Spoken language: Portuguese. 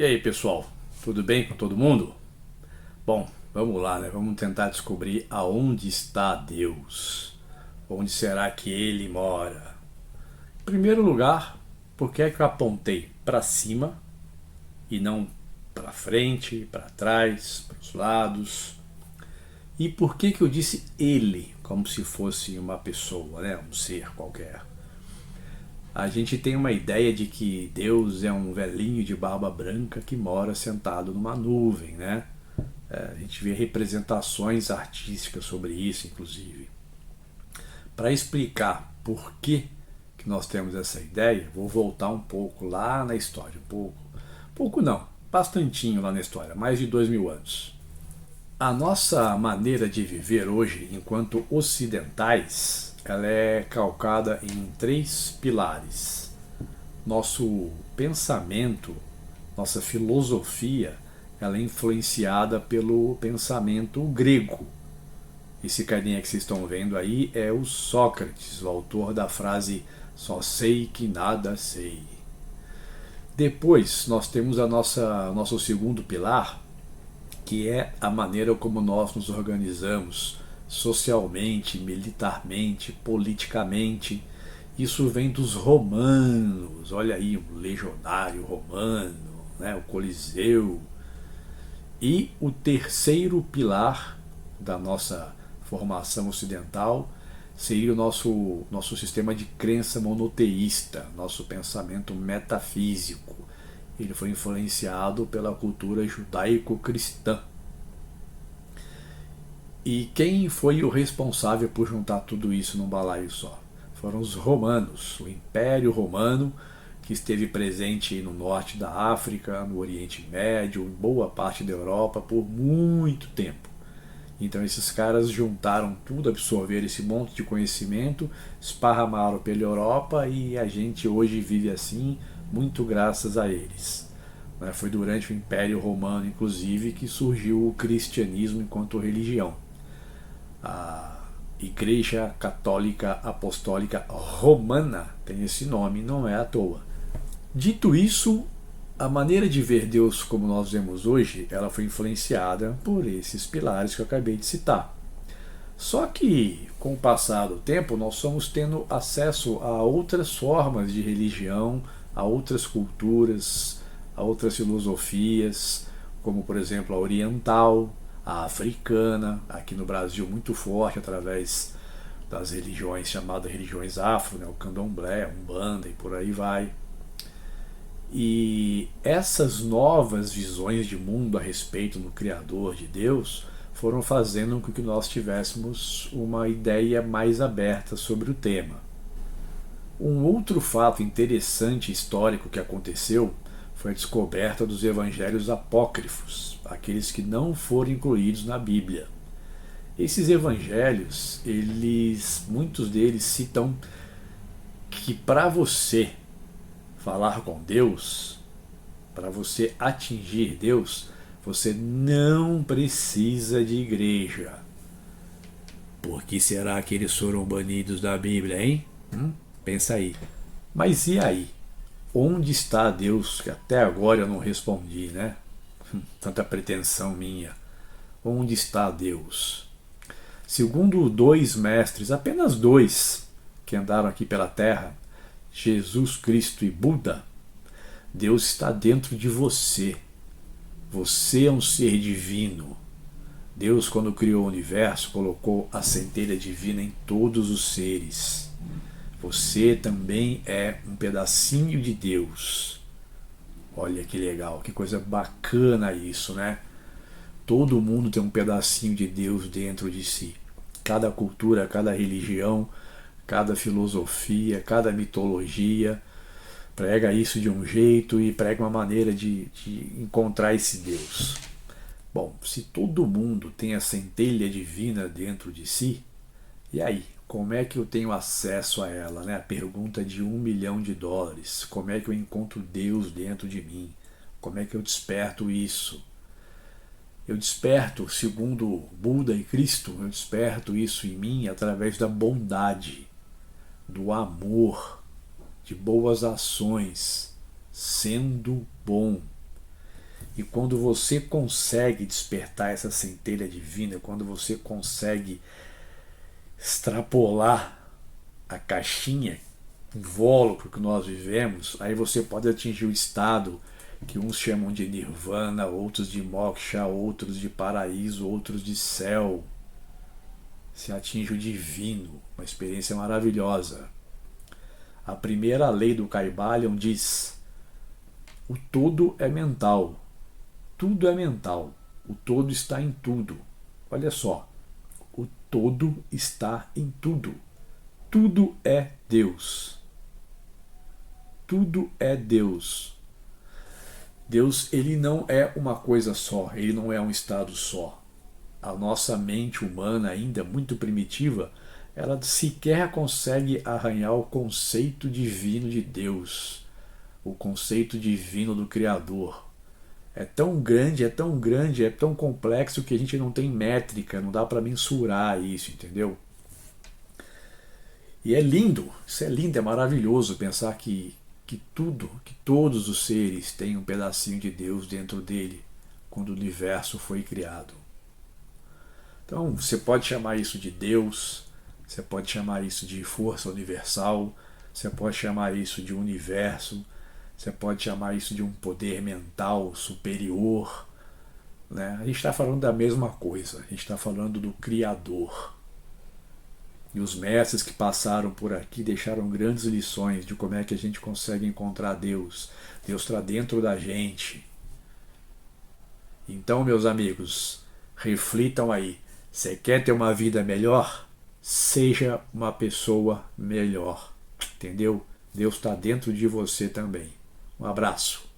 E aí, pessoal, tudo bem com todo mundo? Bom, vamos lá, né? Vamos tentar descobrir aonde está Deus. Onde será que ele mora? Em primeiro lugar, por que é que eu apontei para cima e não para frente, para trás, para os lados? E por que que eu disse ele, como se fosse uma pessoa, né? Um ser qualquer? A gente tem uma ideia de que Deus é um velhinho de barba branca que mora sentado numa nuvem, né? A gente vê representações artísticas sobre isso, inclusive. Para explicar por que nós temos essa ideia, vou voltar um pouco lá na história. Pouco não, bastantinho lá na história, mais de 2000 anos. A nossa maneira de viver hoje, enquanto ocidentais, ela é calcada em três pilares. Nosso pensamento, nossa filosofia, ela é influenciada pelo pensamento grego. Esse carinha que vocês estão vendo aí é o Sócrates, o autor da frase "só sei que nada sei". Depois nós temos o nosso segundo pilar, que é a maneira como nós nos organizamos socialmente, militarmente, politicamente. Isso vem dos romanos, olha aí, o legionário romano, né, o Coliseu. E o terceiro pilar da nossa formação ocidental seria o nosso sistema de crença monoteísta, nosso pensamento metafísico. Ele foi influenciado pela cultura judaico-cristã. E quem foi o responsável por juntar tudo isso num balaio só? Foram os romanos, o Império Romano, que esteve presente no norte da África, no Oriente Médio, em boa parte da Europa por muito tempo. Então esses caras juntaram tudo, absorveram esse monte de conhecimento, esparramaram pela Europa e a gente hoje vive assim, muito graças a eles. Foi durante o Império Romano, inclusive, que surgiu o cristianismo enquanto religião. A Igreja Católica Apostólica Romana tem esse nome, não é à toa. Dito isso, a maneira de ver Deus como nós vemos hoje, ela foi influenciada por esses pilares que eu acabei de citar. Só que, com o passar do tempo, nós somos tendo acesso a outras formas de religião, a outras culturas, a outras filosofias, como por exemplo a oriental, a africana, aqui no Brasil muito forte através das religiões chamadas religiões afro, né, o candomblé, a umbanda e por aí vai. E essas novas visões de mundo a respeito do Criador de Deus foram fazendo com que nós tivéssemos uma ideia mais aberta sobre o tema. Um outro fato interessante histórico que aconteceu foi a descoberta dos evangelhos apócrifos, aqueles que não foram incluídos na Bíblia. Esses evangelhos, muitos deles citam que para você falar com Deus, para você atingir Deus, você não precisa de igreja. Por que será que eles foram banidos da Bíblia, hein? Pensa aí. Mas e aí? Onde está Deus? Que até agora eu não respondi, né? Tanta pretensão minha. Onde está Deus? Segundo dois mestres, apenas dois, que andaram aqui pela Terra, Jesus Cristo e Buda, Deus está dentro de você. Você é um ser divino. Deus, quando criou o universo, colocou a centelha divina em todos os seres. Você também é um pedacinho de Deus. Olha que legal, que coisa bacana isso, né? Todo mundo tem um pedacinho de Deus dentro de si. Cada cultura, cada religião, cada filosofia, cada mitologia prega isso de um jeito e prega uma maneira de encontrar esse Deus. Bom, se todo mundo tem a centelha divina dentro de si, e aí? Como é que eu tenho acesso a ela? Né? A pergunta de US$ 1 milhão. Como é que eu encontro Deus dentro de mim? Como é que eu desperto isso? Eu desperto, segundo Buda e Cristo, eu desperto isso em mim através da bondade, do amor, de boas ações, sendo bom. E quando você consegue despertar essa centelha divina, quando você consegue extrapolar a caixinha invólucro que nós vivemos, aí você pode atingir o estado que uns chamam de nirvana, outros de moksha, outros de paraíso, outros de céu. Se atinge o divino, uma experiência maravilhosa. A primeira lei do Kybalion diz: o todo é mental, tudo é mental, o todo está em tudo. Olha só, o todo está em tudo. Tudo é Deus. Tudo é Deus. Deus, ele não é uma coisa só, ele não é um estado só. A nossa mente humana, ainda muito primitiva, ela sequer consegue arranhar o conceito divino de Deus, o conceito divino do Criador. É tão grande, é tão complexo que a gente não tem métrica, não dá para mensurar isso, entendeu? E é lindo, isso é lindo, é maravilhoso pensar que tudo, que todos os seres têm um pedacinho de Deus dentro dele quando o universo foi criado. Então você pode chamar isso de Deus, você pode chamar isso de força universal, você pode chamar isso de universo, você pode chamar isso de um poder mental superior. Né? A gente está falando da mesma coisa, a gente está falando do Criador. E os mestres que passaram por aqui deixaram grandes lições de como é que a gente consegue encontrar Deus. Deus está dentro da gente. Então, meus amigos, reflitam aí. Você quer ter uma vida melhor? Seja uma pessoa melhor. Entendeu? Deus está dentro de você também. Um abraço.